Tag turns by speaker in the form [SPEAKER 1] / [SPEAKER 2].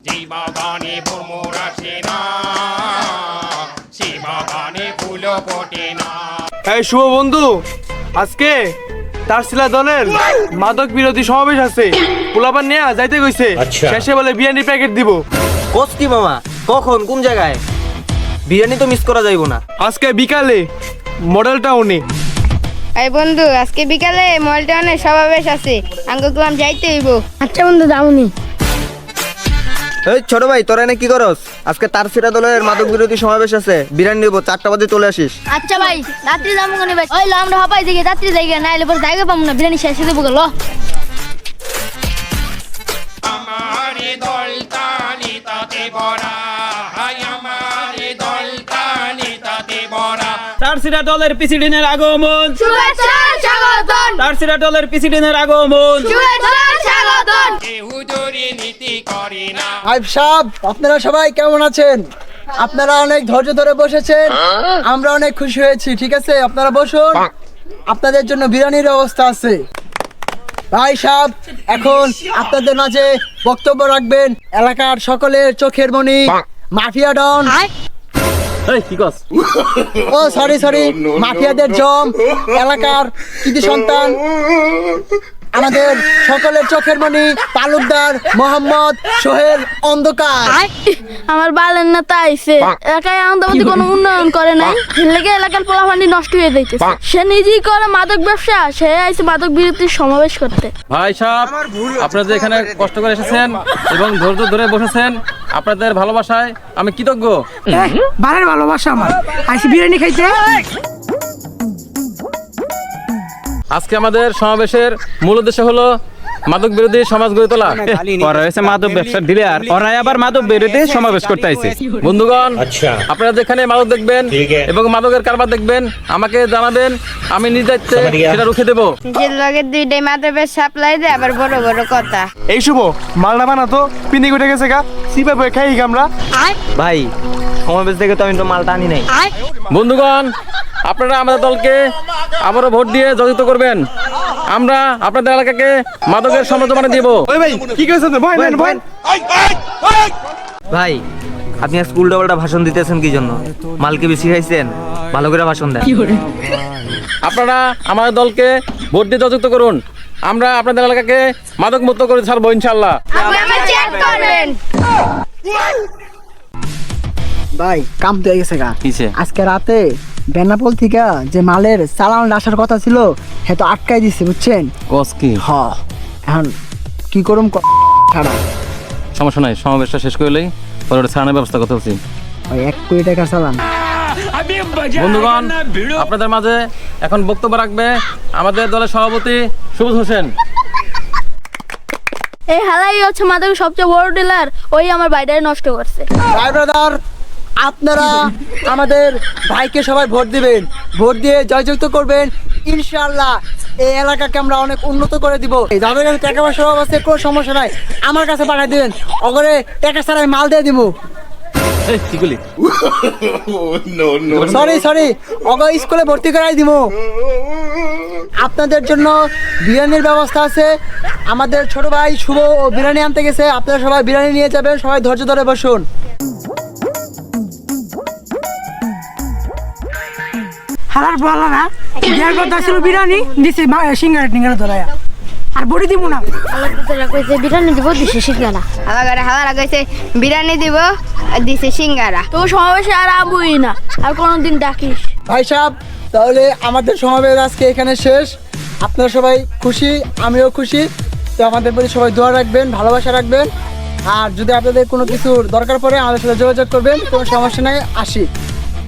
[SPEAKER 1] যেই বাগানে ভ্রমর আসে না, সেই বাগানে ফুলও ফোটে না।
[SPEAKER 2] এই শুভ বন্ধু, আজকে তারসিলা দলের মাদক বিরোধী সমাবেশ আছে। পোলাপান নিয়ে যাইতে কইছে, শেষে বলে বিরিয়ানি প্যাকেট দিব।
[SPEAKER 3] কোস কি মামা, কখন কোন জায়গায়? বিরিয়ানি তো মিস করা যাইবো না।
[SPEAKER 2] আজকে বিকালে মডেল টাউনে।
[SPEAKER 4] এই বন্ধু, আজকে বিকালে মল টাউনে সমাবেশ আছে, আঙ্গ গ্রাম যাইতে হইব।
[SPEAKER 5] আচ্ছা বন্ধু, যাওনি?
[SPEAKER 3] এই ছোট ভাই, তোরা এনে কি করস? আজকে তারসিরা দলের মাদক বিরোধী সমাবেশ আছে, বিরিয়ানি দিব, 4টা বাজে চলে আসিস।
[SPEAKER 5] আচ্ছা ভাই, রাত্রি যাবো কোনে ভাই? ওই লো আমরা হবাই দেখি রাত্রি জায়গা নাইলে পরে জায়গা পাবো না, বিরিয়ানি শেষ দেবো গেল।
[SPEAKER 1] আমার দল তালিতাতে ভরা, হাই আমার দল তালিতাতে ভরা।
[SPEAKER 6] তারসিরা দলের প্রেসিডেন্টের আগমন,
[SPEAKER 5] শুভেচ্ছা স্বাগতম,
[SPEAKER 6] তারসিরা দলের প্রেসিডেন্টের আগমন।
[SPEAKER 5] শুভেচ্ছা স্বাগতম।
[SPEAKER 1] কেউ দুর্নীতি করে না।
[SPEAKER 7] আইব সাহেব, আপনারা সবাই কেমন আছেন? আপনারা অনেক ধৈর্য ধরে বসেছেন, আমরা অনেক খুশি হয়েছি। ঠিক আছে, আপনারা বসুন, আপনাদের জন্য বিরিয়ানির ব্যবস্থা আছে। ভাই সাহেব, এখন আপনাদের মাঝে বক্তব্য রাখবেন এলাকার সকলের চোখের মণি মাফিয়া ডন।
[SPEAKER 6] এই কি কস?
[SPEAKER 7] ও সরি, মাফিয়াদের জম, এলাকার কৃতি সন্তান, আমাদের সকলের চোখের মণি তালুকদার মোহাম্মদ সোহেল অন্ধকার।
[SPEAKER 5] আমার বালের নেতা আইছে, এলাকায় আনন্দবাদী কোনো উন্নয়ন করে নাই, লেগে এলাকার পোলাপানি নষ্ট হয়ে যাইতেছে। সে নিজেই করে মাদক ব্যবসা, সে আইছে মাদক বিরোধী সমাবেশ করতে।
[SPEAKER 6] ভাই সাহেব, আপনারা যে এখানে কষ্ট করে এসেছেন এবং ধৈর্য ধরে বসেছেন, আপনাদের ভালোবাসায় আমি কৃতজ্ঞ।
[SPEAKER 7] বারের ভালোবাসা আমার, আইসি বিরিয়ানি খাইতে।
[SPEAKER 6] আজকে আমাদের সমাবেশের মূল উদ্দেশ্য হলো মাদক বিরোধী সমাজ গড়ে তোলা। ওরা হয়েছে মাদক ব্যবসার ডিলার, ওরা আবার মাদক বিরোধী সমাবেশ করতে আইছে। বন্ধুগণ, আপনারা যেখানে মাদক দেখবেন এবং মাদকের কারবার দেখবেন, আমাকে জানাবেন, আমি নিজ দায়িত্বে সেটা রুখে দেবো।
[SPEAKER 4] যে লগের দুইটাই মাদকের সাপ্লাই দেয়, আবার বড় বড় কথা।
[SPEAKER 2] এই শুভ, মালটা বানাতো পিন্দি উঠে গেছে গা, সিপে বয়ে খাই আমরা।
[SPEAKER 3] ভাই, সমাবেশ থেকে তো আমি তো মালটা আনি নাই।
[SPEAKER 6] বন্ধুগণ, আপনারা আমাদের দলকে আবারও ভোট দিয়ে জয়যুক্ত করবেন। আমরা আপনাদের এলাকাকে মাদকের সমৃদ্ধ বানিয়ে দিব।
[SPEAKER 2] ওই ভাই, কি কইছেন? ভয় নেন, ভয়।
[SPEAKER 3] ভাই, আপনি স্কুল ডবলটা ভাষণ দিতেছেন কি জন্য? মালকে বেশি খাইছেন, ভালো করে ভাষণ দেন।
[SPEAKER 6] আপনারা আমাদের দলকে ভোট দিয়ে জয়যুক্ত করুন। আমরা আপনাদের এলাকাকে মাদক মুক্ত করে ছাড়বো ইনশাল্লাহ।
[SPEAKER 4] আপনি চেক করবেন।
[SPEAKER 7] ভাই, কাম তো হয়ে গেছে গা।
[SPEAKER 6] কিসে?
[SPEAKER 7] আজকে রাতে বেনাপোল থেকে যে মালের চালান আসার কথা ছিল, সে তো আটকাই দিচ্ছে, বুঝছেন?
[SPEAKER 6] কস কি?
[SPEAKER 7] হ, এখন কি করুম ছাড়া,
[SPEAKER 6] সমস্যা নাই, সমাবেশটা শেষ করলেই পরে ওটা ছাড়ানোর ব্যবস্থা করতে হচ্ছি।
[SPEAKER 7] ওই 1 কোটি টাকার চালান।
[SPEAKER 6] বন্ধুগণ, আপনাদের মাঝে এখন বক্তব্য রাখবে আমাদের দলের সভাপতি সুবোধ হোসেন।
[SPEAKER 5] এই হালাই হচ্ছে মাদকের সবচেয়ে বড় ডিলার, ওই আমার বাইরে নষ্ট করছে।
[SPEAKER 7] ভাই ব্রাদার, আপনারা আমাদের ভাইকে সবাই ভোট দিবেন, ভোট দিয়ে জয়যুক্ত করবেন। ইনশাআল্লাহ এই এলাকাকে আমরা অনেক উন্নত করে দিব। যাদের কাছে টাকা পয়সা অভাব আছে, কোনো সমস্যা নাই, আমার কাছে পাঠিয়ে দিবেন, অগরে টাকা ছাড়াই মাল দিয়ে দিব।
[SPEAKER 6] এই কি বলি?
[SPEAKER 7] সরি, অগ স্কুলে ভর্তি করাই দিব। আপনাদের জন্য বিরিয়ানির ব্যবস্থা আছে। আমাদের ছোট ভাই শুভ ও বিরিয়ানি আনতে গেছে, আপনারা সবাই বিরিয়ানি নিয়ে যাবেন। সবাই ধৈর্য ধরে বসুন।
[SPEAKER 8] হালার বলা না, দেড় কথা ছিল বিরিয়ানি দিছে, সিঙ্গারা টিঙ্গারা ধরায়া আর বড়ি দিব না।
[SPEAKER 5] কইছে বিরিয়ানি দিব, দিছে সিঙ্গারা।
[SPEAKER 4] হালারা কইছে বিরিয়ানি দিব, দিছে সিঙ্গারা।
[SPEAKER 5] তো সমাবেশে আর আবুই না, আর কোনোদিন ডাকিস।
[SPEAKER 7] ভাই সাহেব, তাহলে আমাদের সমাবেশ আজকে এখানে শেষ। আপনারা সবাই খুশি, আমিও খুশি। তো আমাদের প্রতি সবাই দোয়া রাখবেন, ভালোবাসা রাখবেন। আর যদি আপনাদের কোনো কিছুর দরকার পড়ে আমাদের সাথে যোগাযোগ করবেন, কোনো সমস্যা নাই। আসি।